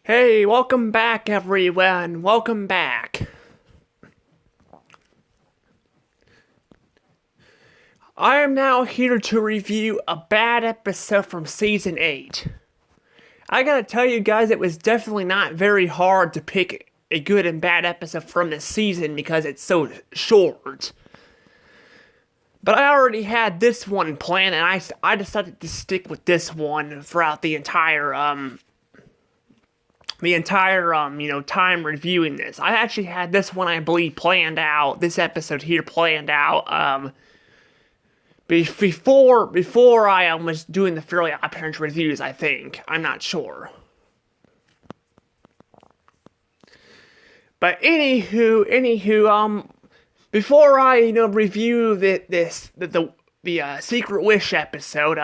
Hey, welcome back, everyone. Welcome back. I am now here to review a bad episode from Season 8. I gotta tell you guys, it was definitely not very hard to pick a good and bad episode from this season because it's so short. But I already had this one planned, and I decided to stick with this one throughout the entire time reviewing this. I actually had this one, I believe, planned out, this episode here planned out, before I was doing the Fairly OddParents reviews, I think. I'm not sure. But anywho, before I, review the Secret Wish episode,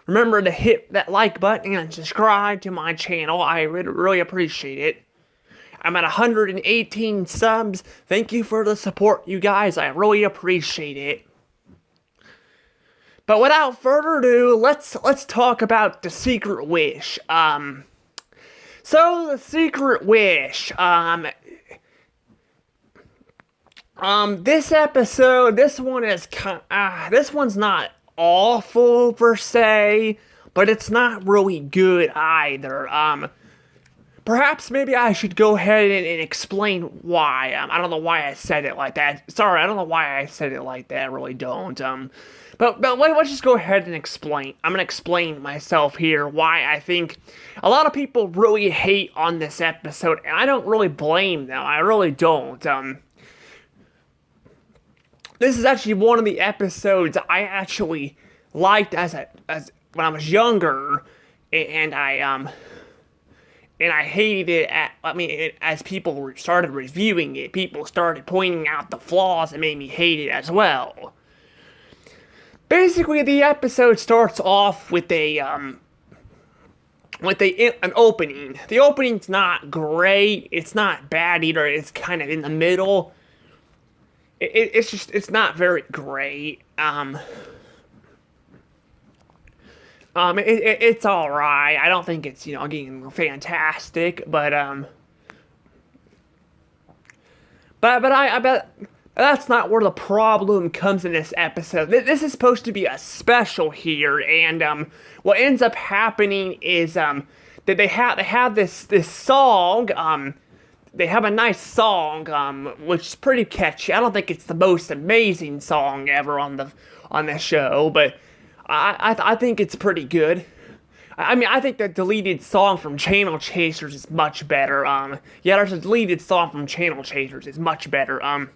remember to hit that like button and subscribe to my channel. I really appreciate it. I'm at 118 subs. Thank you for the support, you guys. I really appreciate it. But without further ado, let's talk about the Secret Wish. So the Secret Wish, this episode, this one's not awful per se, but it's not really good either. Perhaps maybe I should go ahead and explain why. I don't know why I said it like that. Sorry, I don't know why I said it like that. I really don't. But let's just go ahead and explain. I'm gonna explain myself here why I think a lot of people really hate on this episode, and I don't really blame them. I really don't. This is actually one of the episodes I actually liked as when I was younger, and I hated it. As people started reviewing it, people started pointing out the flaws that made me hate it as well. Basically, the episode starts off with an opening. The opening's not great. It's not bad either. It's kind of in the middle. It's not very great. It's alright. I don't think it's, getting fantastic, but I bet that's not where the problem comes in this episode. This is supposed to be a special here, and what ends up happening is that they have this song. They have a nice song, which is pretty catchy. I don't think it's the most amazing song ever on the show, but I think it's pretty good. I think the deleted song from Channel Chasers is much better. Yeah, there's a deleted song from Channel Chasers. It's much better. I'll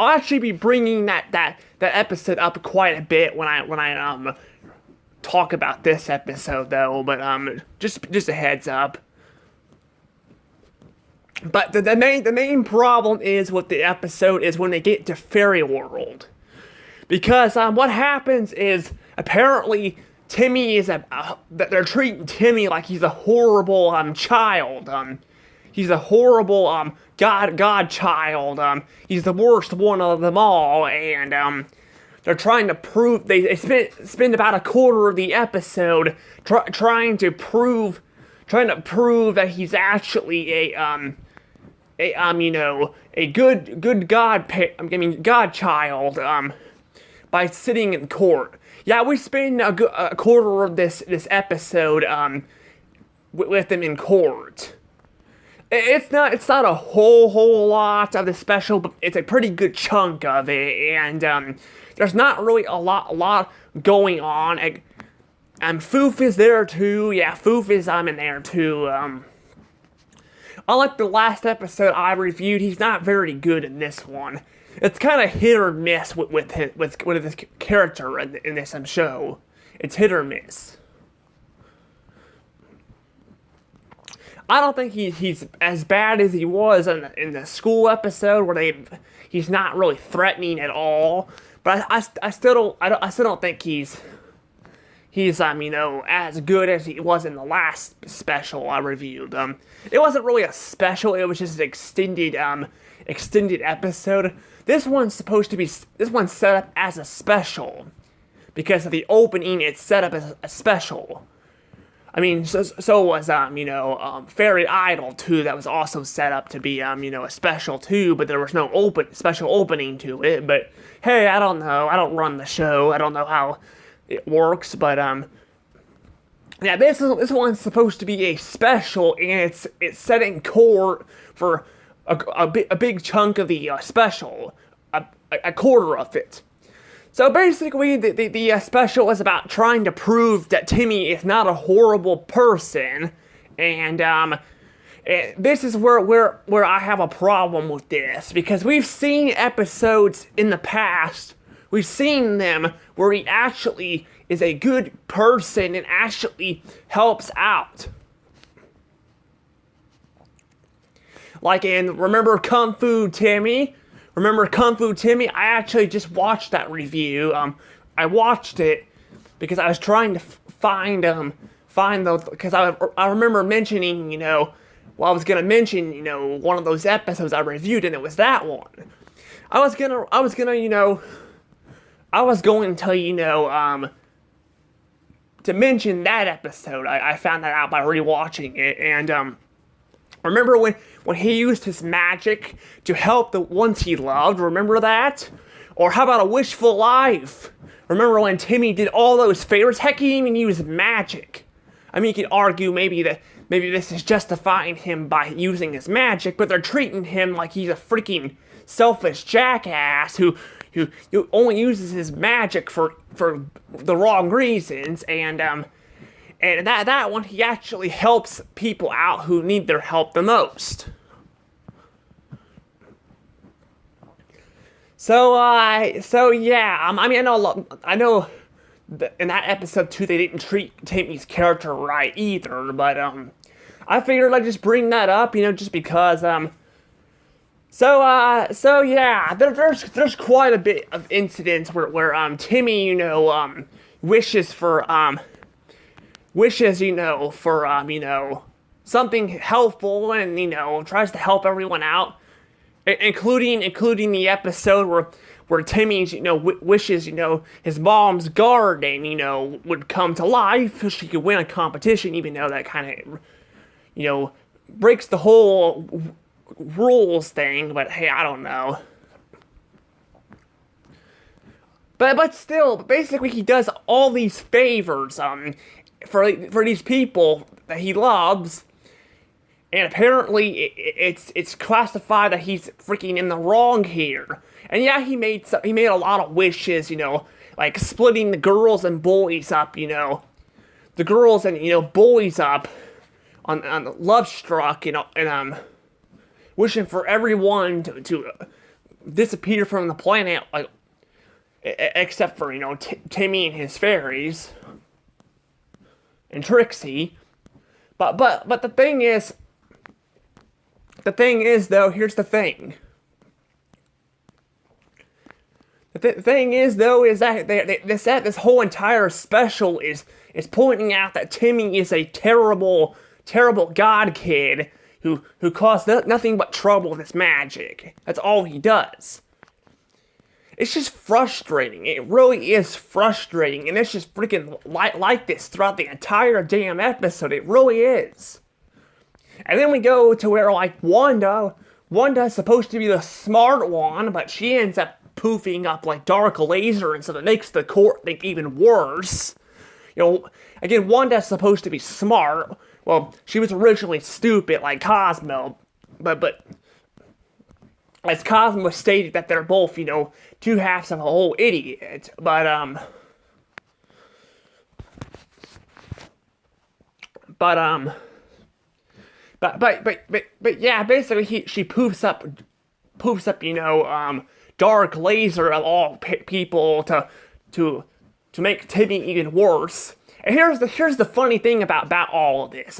actually be bringing that episode up quite a bit when I talk about this episode, though. But just a heads up. But the main problem is with the episode is when they get to Fairy World, because what happens is apparently Timmy is they're treating Timmy like he's a horrible child. He's a horrible god child. He's the worst one of them all, and they're trying to prove they spend about a quarter of the episode trying to prove that he's actually a good god child by sitting in court. Yeah, we spend a quarter of this episode with him in court. It's not a whole lot of the special, but it's a pretty good chunk of it, and there's not really a lot going on. Foof is there too. Yeah, Foof is in there too. Unlike the last episode I reviewed, he's not very good in this one. It's kind of hit or miss with his character in this show. It's hit or miss. I don't think he's as bad as he was in the school episode where he's not really threatening at all. But I still don't think he's as good as he was in the last special I reviewed. It wasn't really a special, it was just an extended episode. This one's set up as a special. Because of the opening, it's set up as a special. I mean, so was, Fairy Idol, too, that was also set up to be, a special, too, but there was no special opening to it, but, hey, I don't know, I don't run the show, I don't know how it works, but, yeah, this one's supposed to be a special, and it's set in court for a big chunk of the, special, a quarter of it. So basically, the special is about trying to prove that Timmy is not a horrible person, and this is where I have a problem with this, because we've seen episodes in the past, we've seen them where he actually is a good person and actually helps out. Like remember Kung Fu Timmy? Remember Kung Fu Timmy? I actually just watched that review. I watched it because I was trying to find those, because I remember mentioning, I was gonna mention, one of those episodes I reviewed, and it was that one. I was going to mention that episode. I found that out by rewatching it, and remember when he used his magic to help the ones he loved? Remember that? Or how about A Wishful Life? Remember when Timmy did all those favors? Heck, he even used magic. I mean, you could argue maybe this is justifying him by using his magic, but they're treating him like he's a freaking selfish jackass who only uses his magic for the wrong reasons, and that one, he actually helps people out who need their help the most. So yeah, I mean, I know that in that episode too, they didn't treat Timmy's character right either, but I figured I'd just bring that up, just because so yeah, there's quite a bit of incidents where Timmy, wishes for something helpful, and tries to help everyone out, including the episode where Timmy's wishes his mom's garden would come to life so she could win a competition, even though that kind of breaks the whole rules thing, but hey, I don't know. But still, basically he does all these favors for these people that he loves, and apparently it's classified that he's freaking in the wrong here. And yeah, he made a lot of wishes, like splitting the girls and boys up, the girls and boys up on Love Struck, and wishing for everyone to disappear from the planet, like except for Timmy and his fairies and Trixie. But the thing is though, here's the thing. The thing is though, is that this whole entire special is pointing out that Timmy is a terrible god kid who caused nothing but trouble with his magic. That's all he does. It's just frustrating. It really is frustrating, and it's just freaking like this throughout the entire damn episode. It really is. And then we go to where, like, Wanda's supposed to be the smart one, but she ends up poofing up, like, dark laser, and so that makes the court think even worse. Again, Wanda's supposed to be smart. Well, she was originally stupid, like Cosmo, but as Cosmo stated that they're both, two halves of a whole idiot, but yeah, basically she poofs up, dark laser of all people to make Timmy even worse. And here's the funny thing about all of this.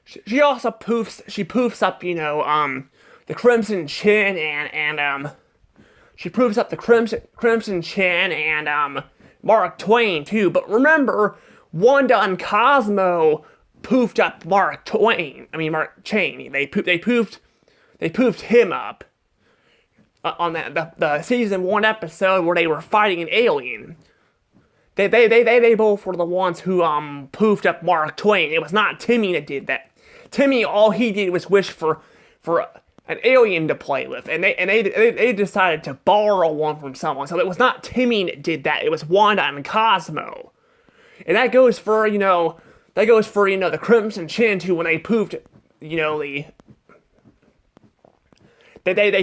She also poofs up, the Crimson Chin and she poofs up the Crimson Chin and Mark Twain too. But remember, Wanda and Cosmo poofed up Mark Chain. They poofed him up on the season 1 episode where they were fighting an alien. They both were the ones who poofed up Mark Twain. It was not Timmy that did that. Timmy, all he did was wish for an alien to play with, and they decided to borrow one from someone. So it was not Timmy that did that. It was Wanda and Cosmo, and that goes for the Crimson Chin too, when they poofed they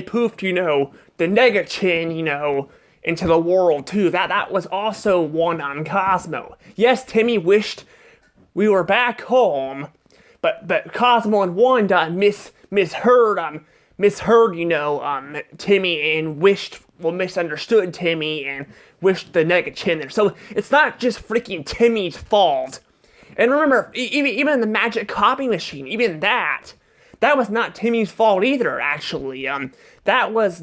poofed the Nega Chin into the world too. That was also Wanda and Cosmo. Yes, Timmy wished we were back home, but Cosmo and Wanda misheard Timmy and misunderstood Timmy and wished the Nega Chin there. So it's not just freaking Timmy's fault. And remember, even the magic copy machine, even that was not Timmy's fault either. Actually, that was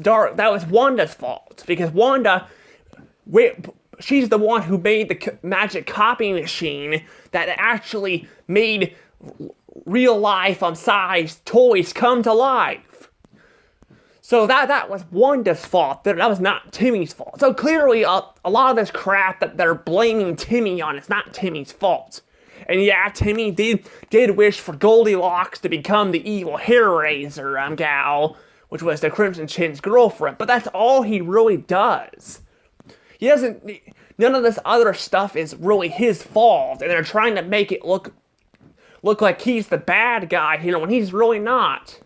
Wanda's fault, because Wanda, she's the one who made the magic copy machine that actually made real life sized toys come to life. So that was Wanda's fault. That was not Timmy's fault. So clearly, a lot of this crap that they're blaming Timmy on is not Timmy's fault. And yeah, Timmy did wish for Goldilocks to become the evil hair raiser gal, which was the Crimson Chin's girlfriend. But that's all he really does. He doesn't. None of this other stuff is really his fault, and they're trying to make it look like he's the bad guy, when he's really not.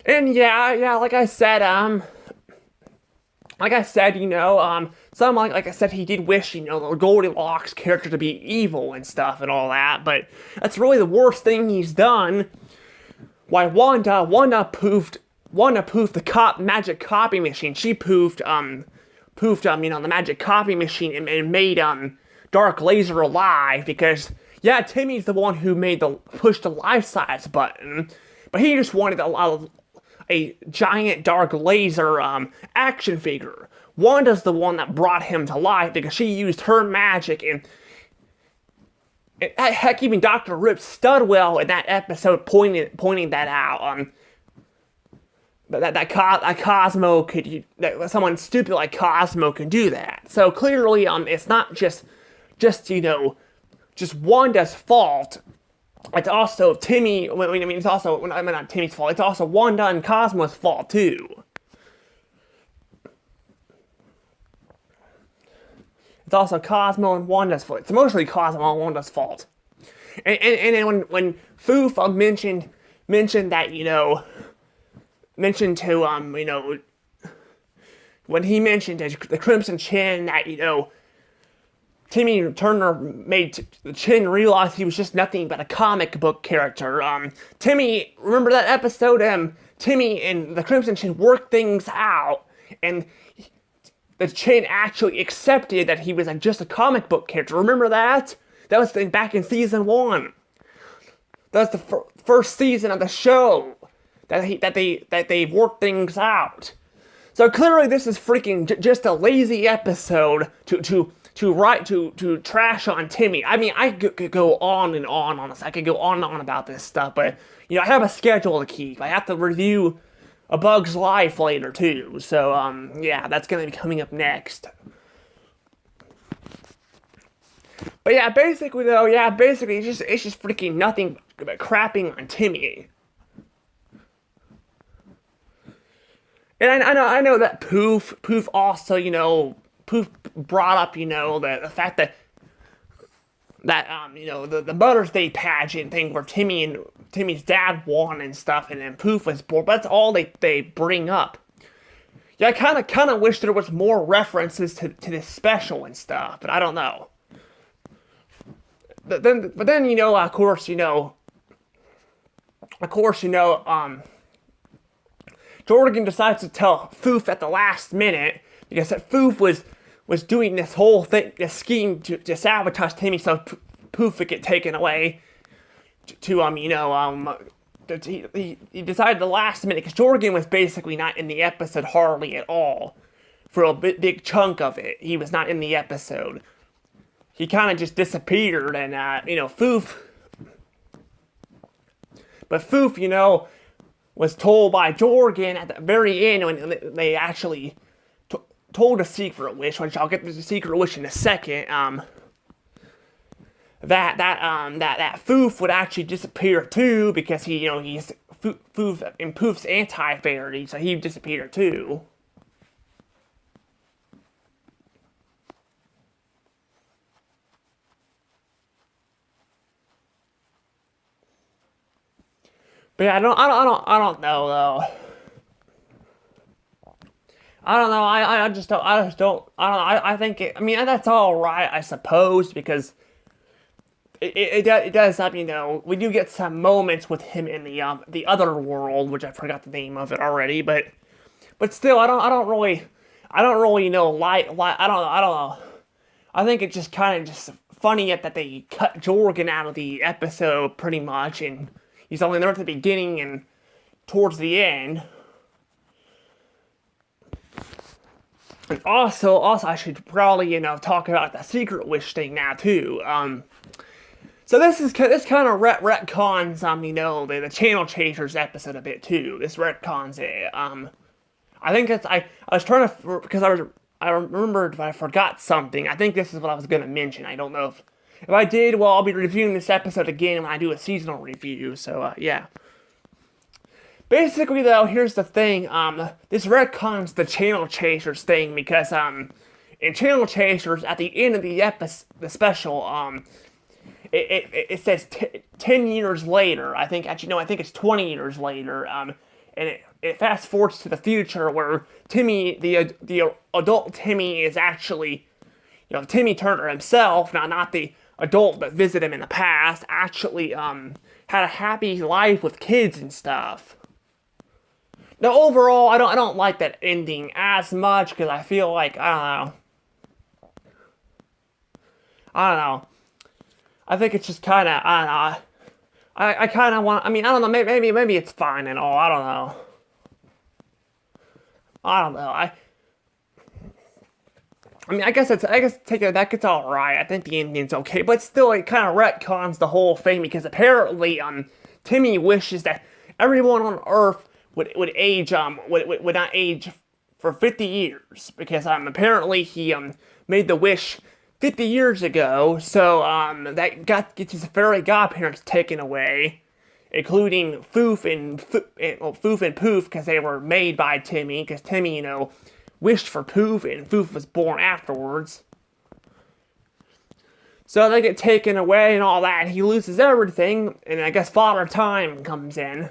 And yeah, like I said, he did wish, the Goldilocks character to be evil and stuff and all that, but that's really the worst thing he's done. Why Wanda poofed the magic copy machine. She poofed the magic copy machine and made Dark Laser alive, because yeah, Timmy's the one who pushed the life-size button, but he just wanted a giant Dark Laser action figure. Wanda's the one that brought him to life, because she used her magic, and heck, even Dr. Rip Studwell in that episode pointing that out. That Cosmo could, that someone stupid like Cosmo could do that. So clearly, it's not just Wanda's fault. It's also not Timmy's fault. It's also Wanda and Cosmo's fault too. It's also Cosmo and Wanda's fault. It's mostly Cosmo and Wanda's fault. And then when Foof mentioned that, when he mentioned the Crimson Chin that, Timmy Turner made the Chin realize he was just nothing but a comic book character. Timmy, remember that episode? Timmy and the Crimson Chin worked things out, and the Chin actually accepted that he was just a comic book character. Remember that? That was back in season 1. That was the first season of the show that they worked things out. So clearly, this is freaking just a lazy episode to trash on Timmy. I mean, I could go on and on this. I could go on and on about this stuff, but I have a schedule to keep. I have to review A Bug's Life later too. So yeah, that's gonna be coming up next. But yeah, basically it's just freaking nothing but crapping on Timmy. And I know that Poof also, Poof brought up, the fact that the Mother's Day pageant thing where Timmy's dad won and stuff, and then Poof was born. But that's all they bring up. Yeah, I kind of wish there was more references to this special and stuff, but I don't know. But then of course, Jordan decides to tell Foof at the last minute, because Foof was doing this whole thing, this scheme to sabotage Timmy so Poof would get taken away. He decided the last minute, because Jordan was basically not in the episode hardly at all for a big chunk of it. He was not in the episode. He kind of just disappeared, and Foof. But Foof, was told by Jorgen at the very end, when they actually told a secret wish, which I'll get to the secret wish in a second, that Foof would actually disappear too, because he's Foof and Poof's anti-fairy, so he'd disappear too. But yeah, I don't know though. I don't know. I just don't. I just don't. I don't know. I think. I mean, that's all right, I suppose, because it does have, we do get some moments with him in the other world, which I forgot the name of it already, but still, I don't really know. I don't know. I think it's just kind of just funny that they cut Jorgen out of the episode pretty much, and he's only there at the beginning and towards the end. And also, I should probably, talk about the secret wish thing now too. So this kind of retcons, the Channel Chasers episode a bit too. This retcons it. I think I was trying to, because I remembered, but I forgot something. I think this is what I was going to mention. I don't know if I did. Well, I'll be reviewing this episode again when I do a seasonal review. So yeah. Basically, though, here's the thing. This retcons the Channel Chasers thing, because in Channel Chasers, at the end of the special, it says 10 years later. I think it's 20 years later. And it fast forwards to the future, where Timmy, the adult Timmy, is actually, Timmy Turner himself, not the adult that visited him in the past, actually had a happy life with kids and stuff. Now, overall, I don't like that ending as much, because I feel like, I don't know. I think it's just kind of, I don't know. I kind of want, I don't know, maybe it's fine and all, I don't know. I guess take it, that gets alright. I think the ending's okay, but still, it kind of retcons the whole thing, because apparently, Timmy wishes that everyone on Earth would age, would not age for 50 years, because, apparently he, made the wish 50 years ago, so, that gets his fairy godparents taken away, including Foof and Poof, because they were made by Timmy, because Timmy, wished for Poof, and Poof was born afterwards. So they get taken away and all that, and he loses everything, and I guess Father Time comes in.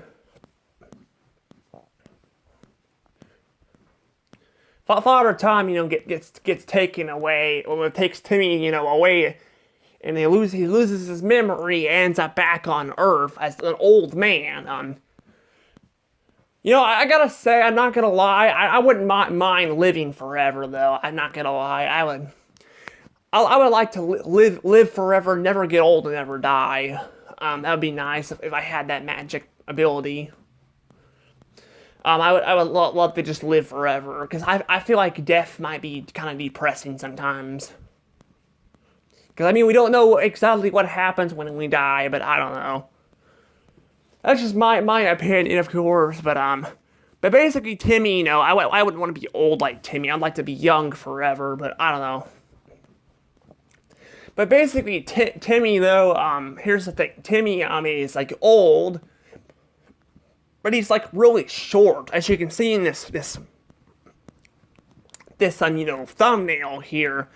Father Time, gets taken away, or it takes Timmy, away, and he loses his memory, ends up back on Earth as an old man. I gotta say, I'm not gonna lie, I wouldn't mind living forever, though. I'm not gonna lie, I would like to live forever, never get old and never die. That would be nice if I had that magic ability. I would love to just live forever, because I feel like death might be kind of depressing sometimes. Because, we don't know exactly what happens when we die, but I don't know. That's just my opinion, of course, but basically Timmy, I wouldn't want to be old like Timmy. I'd like to be young forever, but I don't know. But basically, Timmy, though, here's the thing. Timmy, is, like, old, but he's, like, really short, as you can see in this thumbnail here.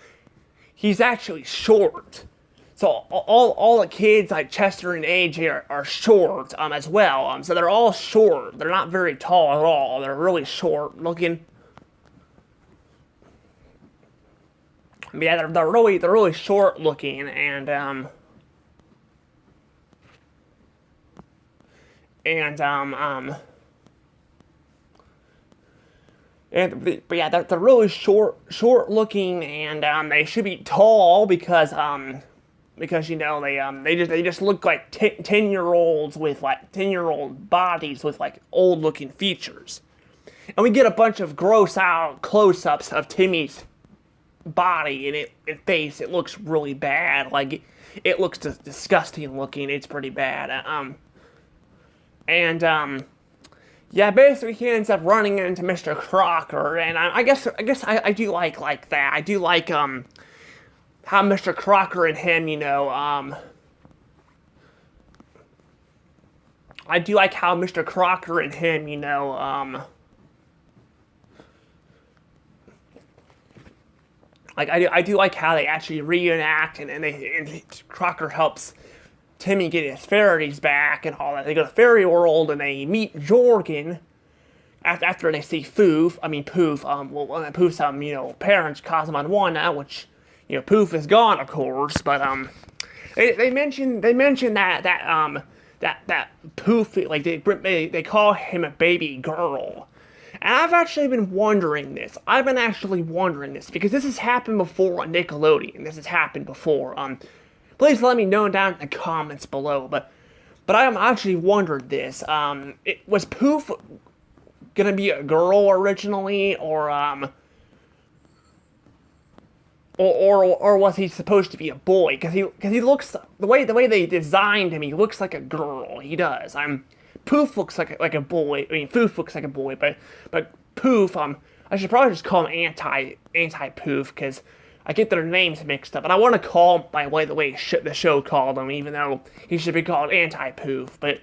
He's actually short. So all the kids, like Chester and AJ, are short, as well. So they're all short. They're not very tall at all. They're really short looking. But yeah, they're really short looking, and but yeah, they're really short looking, and they should be tall, because they just look like 10-year-olds with, like, 10-year-old bodies with, like, old looking features. And we get a bunch of gross out close-ups of Timmy's body and face. It looks really bad. Like, it looks disgusting looking. It's pretty bad. yeah, basically he ends up running into Mr. Crocker, and I do like that. I do like how Mr. Crocker and him, I do like how Mr. Crocker and him, like I do like how they actually reenact, and Crocker helps Timmy get his fairies back and all that. They go to Fairy World and they meet Jorgen after they see Poof. Poof's parents, Cosmo and Wanda, which Poof is gone, of course, but they mention that Poof, like they call him a baby girl. And I've actually been wondering this. Because this has happened before on Nickelodeon. This has happened before. Please let me know down in the comments below. But I'm actually wondered this. Was Poof gonna be a girl originally, or was he supposed to be a boy? Because he looks, the way they designed him, he looks like a girl. He does. Poof looks like a boy. Poof looks like a boy, but Poof, I should probably just call him anti-Poof, because I get their names mixed up, and I want to call him by the way the show called him, even though he should be called anti-Poof. But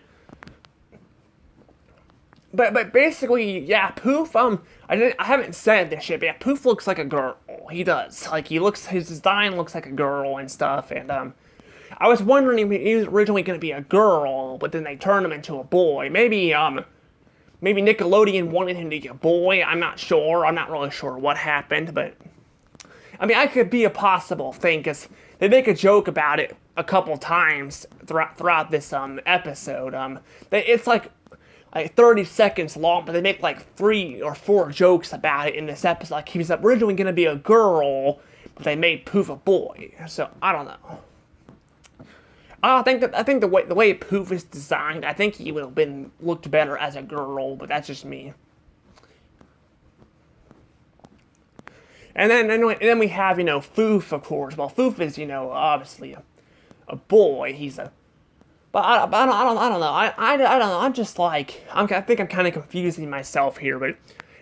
basically, yeah, Poof. I haven't said this yet, but yeah, Poof looks like a girl. He does. Like his design looks like a girl and stuff, and I was wondering if he was originally going to be a girl, but then they turned him into a boy. Maybe Nickelodeon wanted him to be a boy. I'm not sure. I'm not really sure what happened, but I could be a possible thing, because they make a joke about it a couple times throughout this episode. It's like 30 seconds long, but they make like 3 or 4 jokes about it in this episode. Like he was originally going to be a girl, but they made Poof a boy. So I don't know. I think the way Poof is designed, I think he would have looked better as a girl, but that's just me. And then we have Foof, of course. Well, Foof is obviously a boy. But I don't know. I don't know. I'm just like I think I'm kind of confusing myself here, but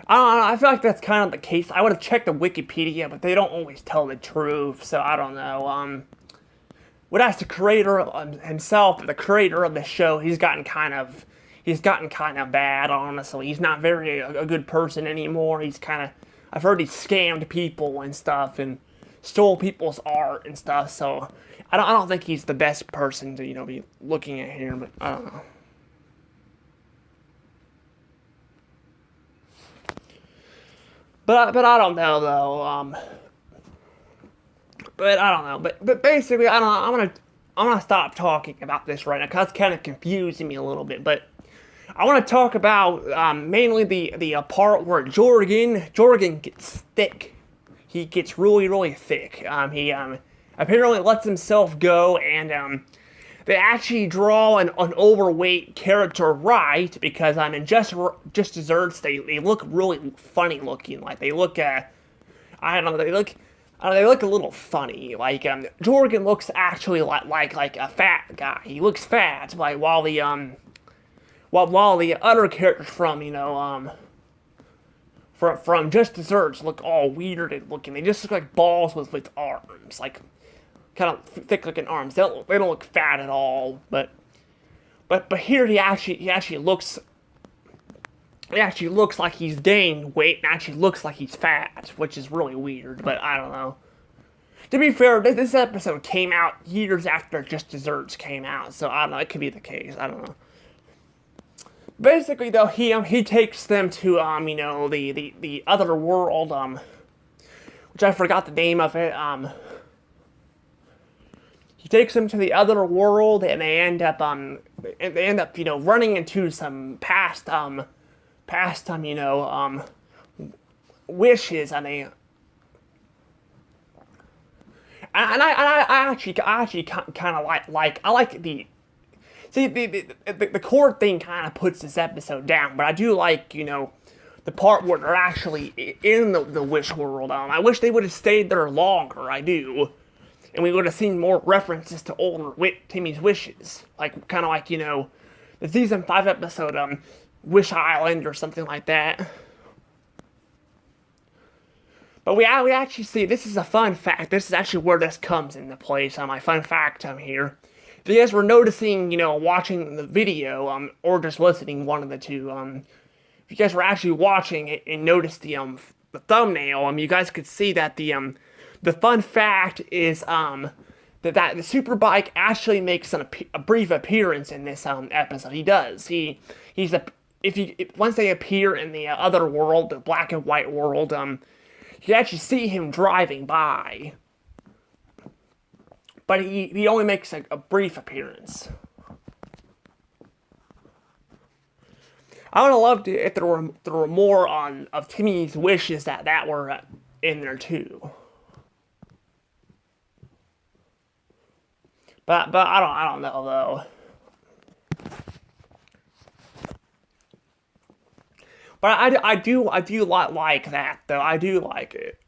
I don't know. I feel like that's kind of the case. I would have checked the Wikipedia, but they don't always tell the truth, so I don't know. What as the creator himself, the creator of the show, he's gotten kind of bad. Honestly, he's not very a good person anymore. I've heard he scammed people and stuff and stole people's art and stuff. So I don't think he's the best person to be looking at here. But I don't know. But I don't know though. But I don't know. But basically, I don't know. I'm gonna stop talking about this right now because it's kind of confusing me a little bit. But I want to talk about mainly the part where Jorgen gets thick. He gets really thick. He apparently lets himself go, and they actually draw an overweight character right, because in Just Desserts they look really funny looking. Like they look I don't know, they look a little funny. Like Jorgen looks actually like a fat guy. He looks fat, like while the other characters from Just Desserts look all weirded looking. They just look like balls with arms, like kind of thick looking arms. They don't look fat at all. But here he actually looks like he's gained weight and actually looks like he's fat, which is really weird. But I don't know. To be fair, this episode came out years after Just Desserts came out, so I don't know. It could be the case. I don't know. Basically, though, he takes them to the other world, which I forgot the name of it. He takes them to the other world, and they end up running into some past wishes, and I actually kind of like the. See, the chord thing kind of puts this episode down, but I do like, the part where they're actually in the wish world. I wish they would have stayed there longer, I do. And we would have seen more references to older Timmy's wishes. Like, kind of like, the season 5 episode, Wish Island or something like that. But we actually see, this is a fun fact. This is actually where this comes into place on my fun fact here. If you guys were noticing, watching the video, or just listening, one of the two, if you guys were actually watching it and noticed the thumbnail, you guys could see that the fun fact is, that the Superbike actually makes a brief appearance in this episode. He does. Once they appear in the other world, the black and white world, you actually see him driving by. But he only makes a brief appearance. I would have loved it if there were more of Timmy's wishes that were in there too. But I don't know though. But I do like that though. I do like it.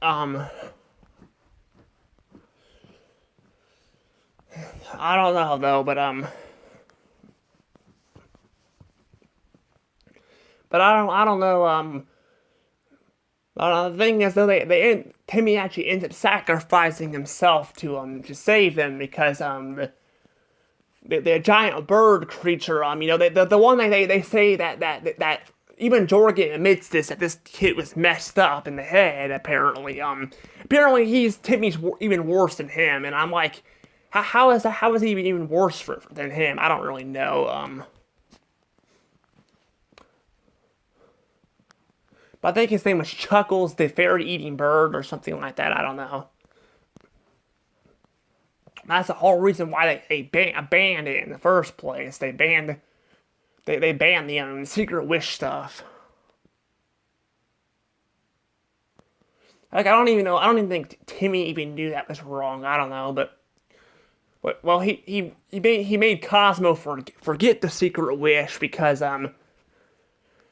I don't know though, but I don't know. The thing is though, Timmy actually ends up sacrificing himself to save them because the giant bird creature, the one they say that even Jorgen admits that this kid was messed up in the head. Apparently Timmy's even worse than him, and I'm like, how is he even worse than him? I don't really know. But I think his name was Chuckles, the fairy-eating bird, or something like that. I don't know. That's the whole reason why they banned it in the first place. They banned the secret wish stuff. Like, I don't even know. I don't even think Timmy even knew that was wrong. I don't know, but well, he made Cosmo forget the secret wish because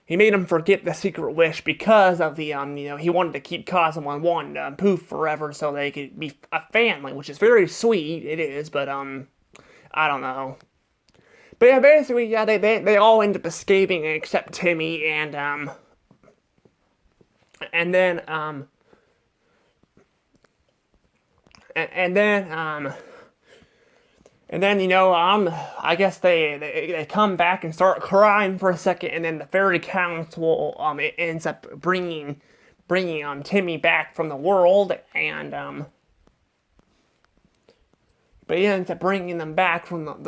he made him forget the secret wish because of the he wanted to keep Cosmo and Wanda Poof forever so they could be a family, which is very sweet. It is, but I don't know. But yeah, basically, yeah, they all end up escaping except Timmy and then I guess they come back and start crying for a second, and then the Fairy Council it ends up bringing Timmy back from the world, and but he ends up bringing them back from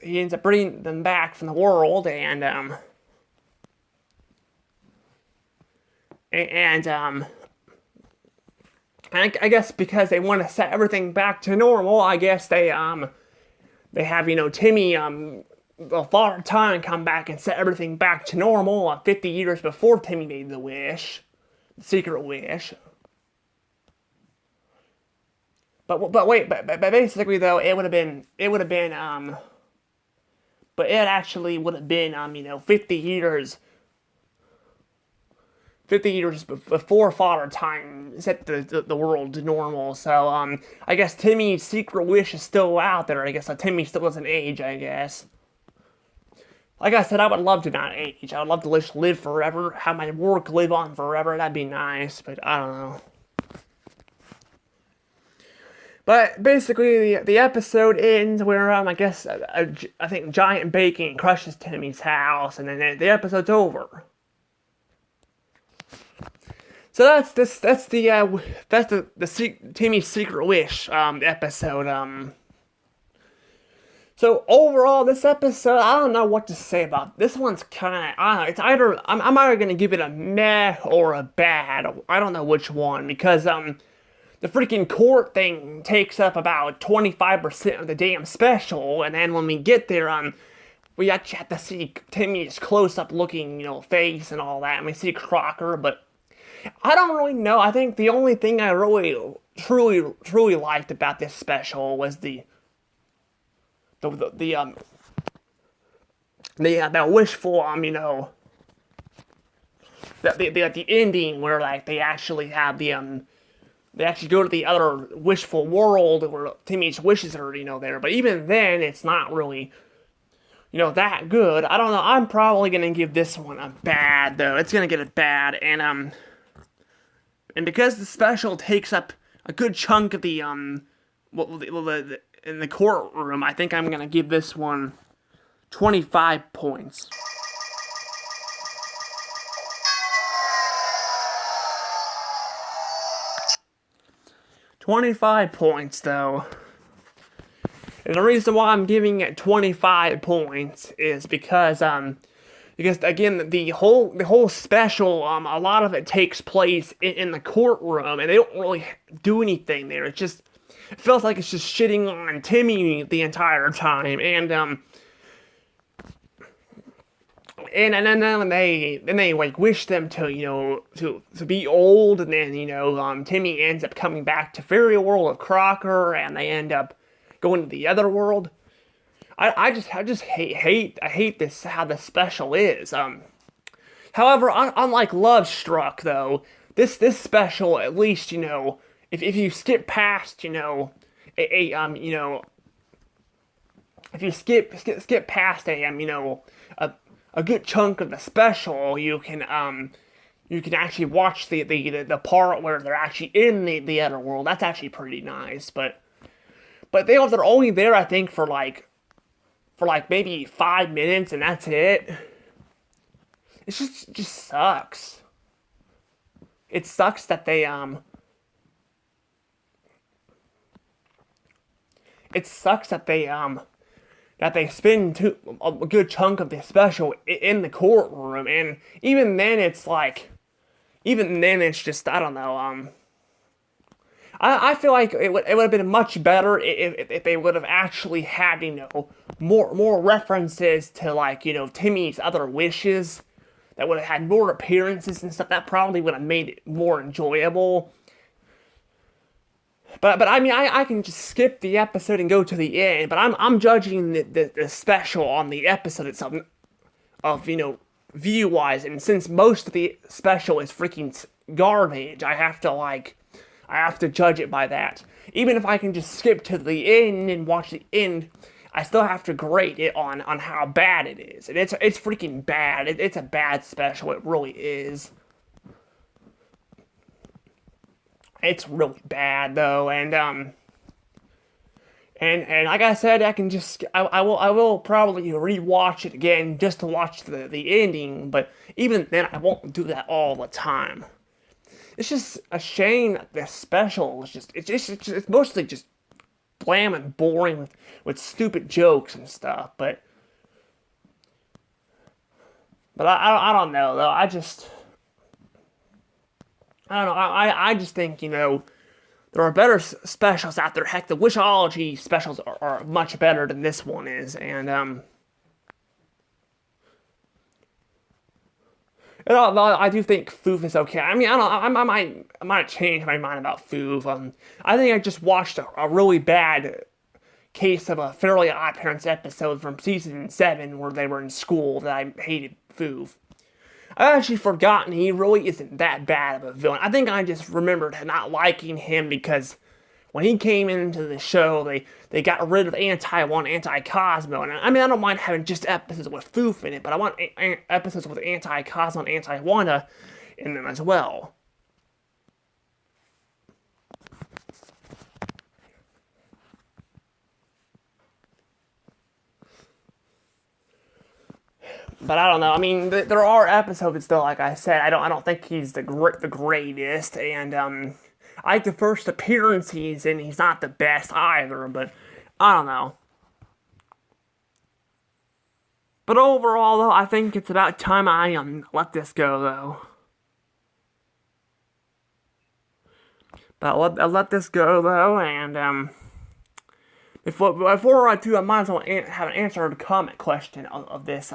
he ends up bringing them back from the world, and I guess because they want to set everything back to normal, I guess they have, Timmy, the Father Time come back and set everything back to normal 50 years before Timmy made the wish. The secret wish. But basically though, it actually would have been, 50 years before Father Time set the world to normal. So, I guess Timmy's secret wish is still out there. I guess Timmy still doesn't age, I guess. Like I said, I would love to not age. I would love to live forever, have my work live on forever. That'd be nice, but I don't know. But basically, the episode ends where, I guess, I think Giant Bacon crushes Timmy's house, and then the episode's over. So that's the Timmy's Secret Wish episode. So overall, this episode, I don't know what to say about this one's kind of, I don't know, it's either I'm either gonna give it a meh or a bad. I don't know which one, because the freaking court thing takes up about 25% of the damn special, and then when we get there, we actually have to see Timmy's close-up looking, face and all that, and we see Crocker, but I don't really know. I think the only thing I really, truly liked about this special was the wishful, the ending where, like, they actually have they actually go to the other wishful world where Timmy's wishes are, there. But even then, it's not really, that good. I don't know. I'm probably gonna give this one a bad though. It's gonna get a bad, and because the special takes up a good chunk of the in the courtroom, I think I'm gonna give this one 25 points. 25 points though. And the reason why I'm giving it 25 points is because again the whole special, a lot of it takes place in the courtroom, and they don't really do anything there. It feels like it's just shitting on Timmy the entire time, and then they like wish them to to be old, and then Timmy ends up coming back to fairy world of Crocker, and they end up going to the other world. I just hate this, how the special is. However, unlike Love Struck though, this special, at least, if you skip past, if you skip past a good chunk of the special, you can actually watch the part where they're actually in the other world. That's actually pretty nice, but they're only there, I think, for maybe 5 minutes, and that's it. It just sucks. It sucks that they spend a good chunk of the special in the courtroom, and even then it's just, I don't know. I feel like it would have been much better if they would have actually had more references to Timmy's other wishes, that would have had more appearances and stuff. That probably would have made it more enjoyable. But I mean, I can just skip the episode and go to the end. But I'm judging the special on the episode itself, of view wise, and since most of the special is freaking garbage, I have to judge it by that. Even if I can just skip to the end and watch the end, I still have to grade it on how bad it is. And it's freaking bad. It's a bad special. It really is. It's really bad though, and like I said, I will probably rewatch it again just to watch the ending. But even then, I won't do that all the time. It's just a shame that this special is it's mostly just bland and boring with stupid jokes and stuff. But I don't know though. I don't know. I just think there are better specials out there. Heck, the Wishology specials are much better than this one is, and I do think Foof is okay. I mean, I don't. I might change my mind about Foof. I think I just watched a really bad case of a Fairly OddParents episode from season 7 where they were in school that I hated Foof. I've actually forgotten he really isn't that bad of a villain. I think I just remembered not liking him because when he came into the show, they got rid of Anti-Wanda, Anti-Cosmo. And I mean, I don't mind having just episodes with Foof in it, but I want episodes with Anti-Cosmo and Anti-Wanda in them as well. But I don't know. I mean, there are episodes though. Like I said, I don't think he's the greatest, and I like the first appearance he's in. He's not the best either, but I don't know. But overall, though, I think it's about time I let this go, though. But I'll let this go, though, and before I do, I might as well have an answer to the comment question of this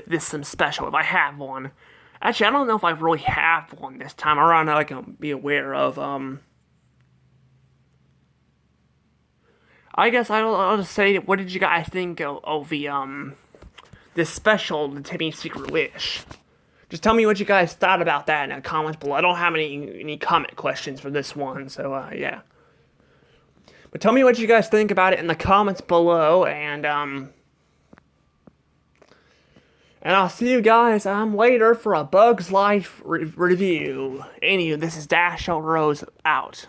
this some special, if I have one. Actually, I don't know if I really have one this time around that I can be aware of. I guess I'll just say, what did you guys think of this special, the Timmy's Secret Wish? Just tell me what you guys thought about that in the comments below. I don't have any comment questions for this one, so yeah. But tell me what you guys think about it in the comments below, and I'll see you guys later for a Bug's Life review. Anywho, this is Dash Rose out.